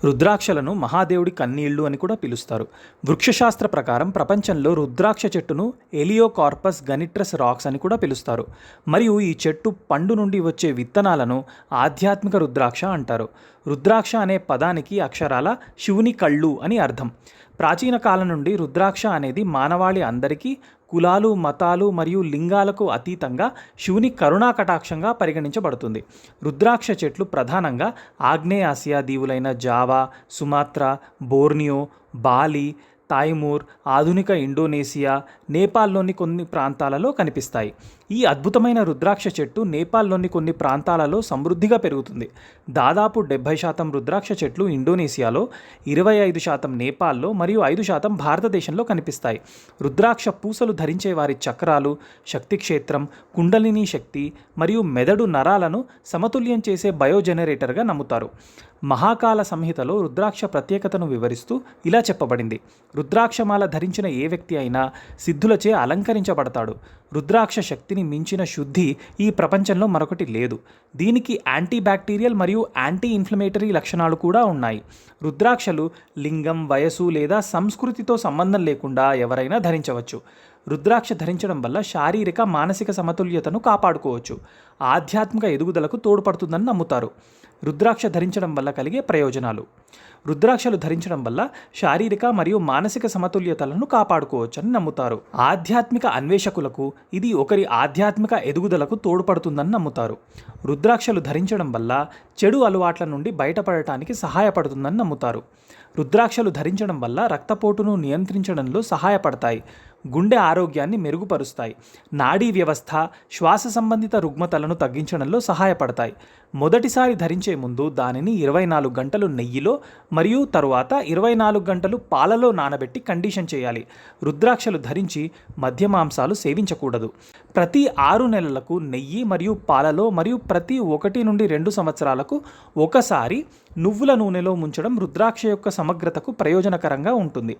రుద్రాక్షలను మహాదేవుడి కన్నీళ్లు అని కూడా పిలుస్తారు. వృక్షశాస్త్ర ప్రకారం ప్రపంచంలో రుద్రాక్ష చెట్టును ఎలియోకార్పస్ గనిట్రస్ రాక్స్ అని కూడా పిలుస్తారు. మరియు ఈ చెట్టు పండు నుండి వచ్చే విత్తనాలను ఆధ్యాత్మిక రుద్రాక్ష అంటారు. రుద్రాక్ష అనే పదానికి అక్షరాల శివుని కళ్ళు అని అర్థం. ప్రాచీన కాలం నుండి రుద్రాక్ష అనేది మానవాళి అందరికీ కులాలు, మతాలు మరియు లింగాలకు అతీతంగా శివుని కరుణా కటాక్షంగా పరిగణించబడుతుంది. రుద్రాక్ష చెట్లు ప్రధానంగా ఆగ్నేయాసియా దీవులైన Java, Sumatra, Borneo, Bali, Timor, ఆధునిక ఇండోనేసియా, నేపాల్లోని కొన్ని ప్రాంతాలలో కనిపిస్తాయి. ఈ అద్భుతమైన రుద్రాక్ష చెట్టు నేపాల్లోని కొన్ని ప్రాంతాలలో సమృద్ధిగా పెరుగుతుంది. దాదాపు 70% రుద్రాక్ష చెట్లు ఇండోనేసియాలో, 25% నేపాల్లో మరియు 5% భారతదేశంలో కనిపిస్తాయి. రుద్రాక్ష పూసలు ధరించే వారి చక్రాలు, శక్తి క్షేత్రం, కుండలిని శక్తి మరియు మెదడు నరాలను సమతుల్యం చేసే బయోజెనరేటర్గా నమ్ముతారు. మహాకాల సంహితలో రుద్రాక్ష ప్రత్యేకతను వివరిస్తూ ఇలా చెప్పబడింది: రుద్రాక్షమాల ధరించిన ఏ వ్యక్తి అయినా సిద్ధులచే అలంకరించబడతాడు. రుద్రాక్ష శక్తిని మించిన శుద్ధి ఈ ప్రపంచంలో మరొకటి లేదు. దీనికి యాంటీ బ్యాక్టీరియల్ మరియు యాంటీ ఇన్ఫ్లమేటరీ లక్షణాలు కూడా ఉన్నాయి. రుద్రాక్షలు లింగం, వయసు లేదా సంస్కృతితో సంబంధం లేకుండా ఎవరైనా ధరించవచ్చు. రుద్రాక్ష ధరించడం వల్ల శారీరక, మానసిక సమతుల్యతను కాపాడుకోవచ్చు. ఆధ్యాత్మిక ఎదుగుదలకు తోడ్పడుతుందని నమ్ముతారు. రుద్రాక్ష ధరించడం వల్ల కలిగే ప్రయోజనాలు: రుద్రాక్షలు ధరించడం వల్ల శారీరక మరియు మానసిక సమతుల్యతలను కాపాడుకోవచ్చని నమ్ముతారు. ఆధ్యాత్మిక అన్వేషకులకు ఇది ఒకరి ఆధ్యాత్మిక ఎదుగుదలకు తోడ్పడుతుందని నమ్ముతారు. రుద్రాక్షలు ధరించడం వల్ల చెడు అలవాట్ల నుండి బయటపడటానికి సహాయపడుతుందని నమ్ముతారు. రుద్రాక్షలు ధరించడం వల్ల రక్తపోటును నియంత్రించడంలో సహాయపడతాయి. గుండె ఆరోగ్యాన్ని మెరుగుపరుస్తాయి. నాడీ వ్యవస్థ, శ్వాస సంబంధిత రుగ్మతలను తగ్గించడంలో సహాయపడతాయి. మొదటిసారి ధరించే ముందు దానిని 24 గంటలు నెయ్యిలో మరియు తరువాత 24 గంటలు పాలలో నానబెట్టి కండిషన్ చేయాలి. రుద్రాక్షలు ధరించి మద్య మాంసాలు సేవించకూడదు. ప్రతి 6 నెలలకు నెయ్యి మరియు పాలలో మరియు ప్రతి 1 నుండి 2 సంవత్సరాలకు ఒకసారి నువ్వుల నూనెలో ముంచడం రుద్రాక్ష యొక్క సమగ్రతకు ప్రయోజనకరంగా ఉంటుంది.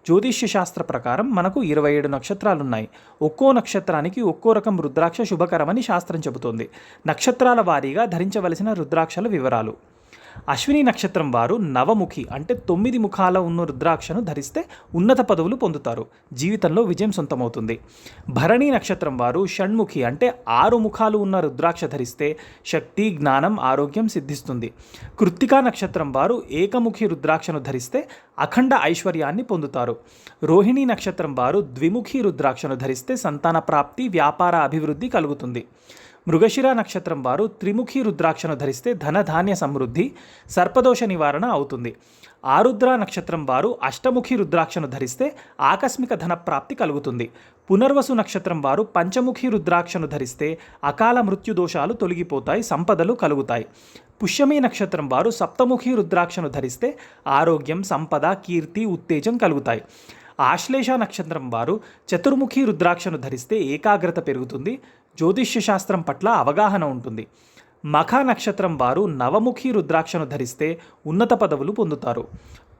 జ్యోతిష్య శాస్త్ర ప్రకారం మనకు 27 నక్షత్రాలున్నాయి. ఒక్కో నక్షత్రానికి ఒక్కో రకం రుద్రాక్ష శుభకరమని శాస్త్రం చెబుతోంది. నక్షత్రాల వారీగా ధరించవలసిన రుద్రాక్షల వివరాలు: అశ్విని నక్షత్రం వారు నవముఖి అంటే 9 ముఖాల ఉన్న రుద్రాక్షను ధరిస్తే ఉన్నత పదవులు పొందుతారు. జీవితంలో విజయం సొంతమవుతుంది. భరణి నక్షత్రం వారు షణ్ముఖి అంటే 6 ముఖాలు ఉన్న రుద్రాక్ష ధరిస్తే శక్తి, జ్ఞానం, ఆరోగ్యం సిద్ధిస్తుంది. కృత్తికా నక్షత్రం వారు ఏకముఖి రుద్రాక్షను ధరిస్తే అఖండ ఐశ్వర్యాన్ని పొందుతారు. రోహిణి నక్షత్రం వారు ద్విముఖి రుద్రాక్షను ధరిస్తే సంతాన ప్రాప్తి, వ్యాపార అభివృద్ధి కలుగుతుంది. మృగశిర నక్షత్రం వారు త్రిముఖి రుద్రాక్షను ధరిస్తే ధనధాన్య సమృద్ధి, సర్పదోష నివారణ అవుతుంది. ఆరుద్ర నక్షత్రం వారు అష్టముఖి రుద్రాక్షను ధరిస్తే ఆకస్మిక ధన ప్రాప్తి కలుగుతుంది. పునర్వసు నక్షత్రం వారు పంచముఖి రుద్రాక్షను ధరిస్తే అకాల మృత్యు దోషాలు తొలగిపోతాయి, సంపదలు కలుగుతాయి. పుష్యమి నక్షత్రం వారు సప్తముఖి రుద్రాక్షను ధరిస్తే ఆరోగ్యం, సంపద, కీర్తి, ఉత్తేజం కలుగుతాయి. ఆశ్లేష నక్షత్రం వారు చతుర్ముఖి రుద్రాక్షను ధరిస్తే ఏకాగ్రత పెరుగుతుంది, జ్యోతిష్య శాస్త్రం పట్ల అవగాహన ఉంటుంది. మఖ నక్షత్రం వారు నవముఖి రుద్రాక్షను ధరిస్తే ఉన్నత పదవులు పొందుతారు.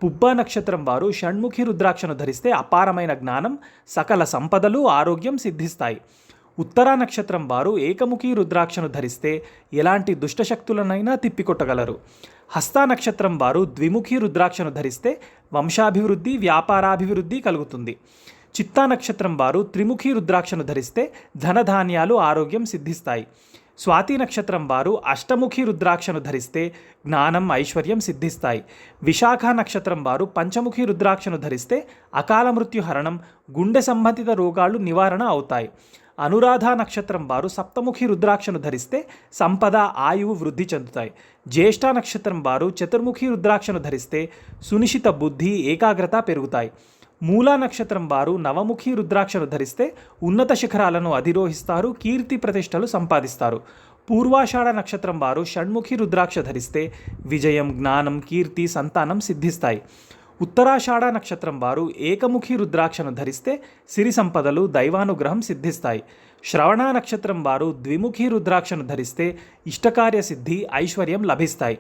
పుబ్బ నక్షత్రం వారు షణ్ముఖి రుద్రాక్షను ధరిస్తే అపారమైన జ్ఞానం, సకల సంపదలు, ఆరోగ్యం సిద్ధిస్తాయి. ఉత్తర నక్షత్రం వారు ఏకముఖి రుద్రాక్షను ధరిస్తే ఎలాంటి దుష్టశక్తులనైనా తిప్పికొట్టగలరు. హస్త నక్షత్రం వారు ద్విముఖి రుద్రాక్షను ధరిస్తే వంశాభివృద్ధి, వ్యాపారాభివృద్ధి కలుగుతుంది. చిత్తా నక్షత్రం వారు త్రిముఖి రుద్రాక్షను ధరిస్తే ధనధాన్యాలు, ఆరోగ్యం సిద్ధిస్తాయి. స్వాతి నక్షత్రం వారు అష్టముఖి రుద్రాక్షను ధరిస్తే జ్ఞానం, ఐశ్వర్యం సిద్ధిస్తాయి. విశాఖ నక్షత్రం వారు పంచముఖి రుద్రాక్షను ధరిస్తే అకాల మృత్యు హరణం, గుండె సంబంధిత రోగాలు నివారణ అవుతాయి. అనురాధ నక్షత్రం వారు సప్తముఖి రుద్రాక్షను ధరిస్తే సంపద, ఆయువు వృద్ధి చెందుతాయి. జ్యేష్ఠ నక్షత్రం వారు చతుర్ముఖి రుద్రాక్షను ధరిస్తే సునిశిత బుద్ధి, ఏకాగ్రత పెరుగుతాయి. మూలా నక్షత్రం వారు నవముఖి రుద్రాక్షను ధరిస్తే ఉన్నత శిఖరాలను అధిరోహిస్తారు, కీర్తి ప్రతిష్టలు సంపాదిస్తారు. పూర్వాషాఢ నక్షత్రం వారు షణ్ముఖి రుద్రాక్ష ధరిస్తే విజయం, జ్ఞానం, కీర్తి, సంతానం సిద్ధిస్తాయి. ఉత్తరాషాఢ నక్షత్రం వారు ఏకముఖి రుద్రాక్షను ధరిస్తే సిరి సంపదలు, దైవానుగ్రహం సిద్ధిస్తాయి. శ్రవణ నక్షత్రం వారు ద్విముఖి రుద్రాక్షను ధరిస్తే ఇష్టకార్య సిద్ధి, ఐశ్వర్యం లభిస్తాయి.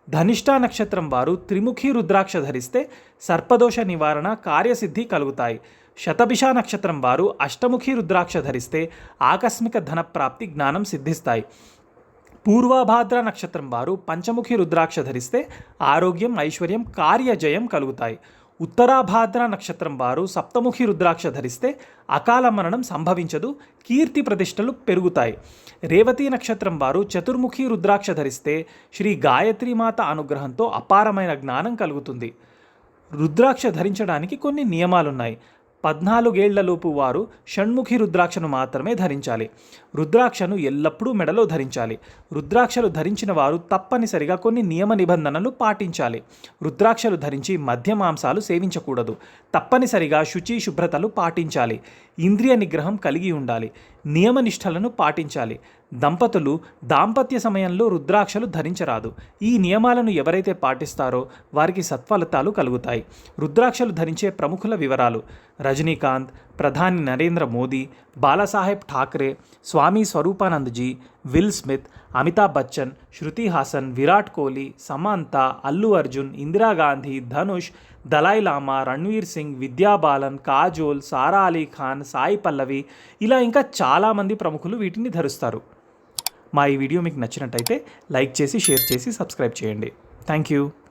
ధనిష్ట నక్షత్రం వారు త్రిముఖి రుద్రాక్ష ధరిస్తే సర్పదోష నివారణ, కార్యసిద్ధి కలుగుతాయి. శతభిష నక్షత్రం వారు అష్టముఖి రుద్రాక్ష ధరిస్తే ఆకస్మిక ధన ప్రాప్తి, జ్ఞానం సిద్ధిస్తాయి. పూర్వభాద్ర నక్షత్రం వారు పంచముఖి రుద్రాక్ష ధరిస్తే ఆరోగ్యం, ఐశ్వర్యం, కార్యజయం కలుగుతాయి. ఉత్తరాభాద్ర నక్షత్రం వారు సప్తముఖి రుద్రాక్ష ధరిస్తే అకాల మరణం సంభవించదు, కీర్తి ప్రతిష్టలు పెరుగుతాయి. రేవతి నక్షత్రం వారు చతుర్ముఖి రుద్రాక్ష ధరిస్తే శ్రీ గాయత్రీమాత అనుగ్రహంతో అపారమైన జ్ఞానం కలుగుతుంది. రుద్రాక్ష ధరించడానికి కొన్ని నియమాలున్నాయి. 14 ఏళ్లలోపు వారు షణ్ముఖి రుద్రాక్షను మాత్రమే ధరించాలి. రుద్రాక్షను ఎల్లప్పుడూ మెడలో ధరించాలి. రుద్రాక్షలు ధరించిన వారు తప్పనిసరిగా కొన్ని నియమ నిబంధనలు పాటించాలి. రుద్రాక్షలు ధరించి మద్య మాంసాలు సేవించకూడదు. తప్పనిసరిగా శుచి శుభ్రతలు పాటించాలి. ఇంద్రియ నిగ్రహం కలిగి ఉండాలి. నియమనిష్టలను పాటించాలి. దంపతులు దాంపత్య సమయంలో రుద్రాక్షలు ధరించరాదు. ఈ నియమాలను ఎవరైతే పాటిస్తారో వారికి సత్ఫలితాలు కలుగుతాయి. రుద్రాక్షలు ధరించే ప్రముఖుల వివరాలు: రజనీకాంత్, ప్రధాని నరేంద్ర మోదీ, బాలాసాహెబ్ ఠాక్రే, స్వామి స్వరూపానందజీ, విల్ స్మిత్, అమితాబ్ బచ్చన్, శృతి హాసన్, విరాట్ కోహ్లీ, సమంత, అల్లు అర్జున్, ఇందిరాగాంధీ, ధనుష్, దలై లామా, రణ్వీర్ సింగ్, విద్యా బాలన్, కాజోల్, సారా అలీ ఖాన్, సాయి పల్లవి, ఇలా ఇంకా చాలామంది ప్రముఖులు వీటిని ధరిస్తారు. మా ఈ వీడియో మీకు నచ్చినట్టయితే లైక్ చేసి, షేర్ చేసి, సబ్స్క్రైబ్ చేయండి. Thank you.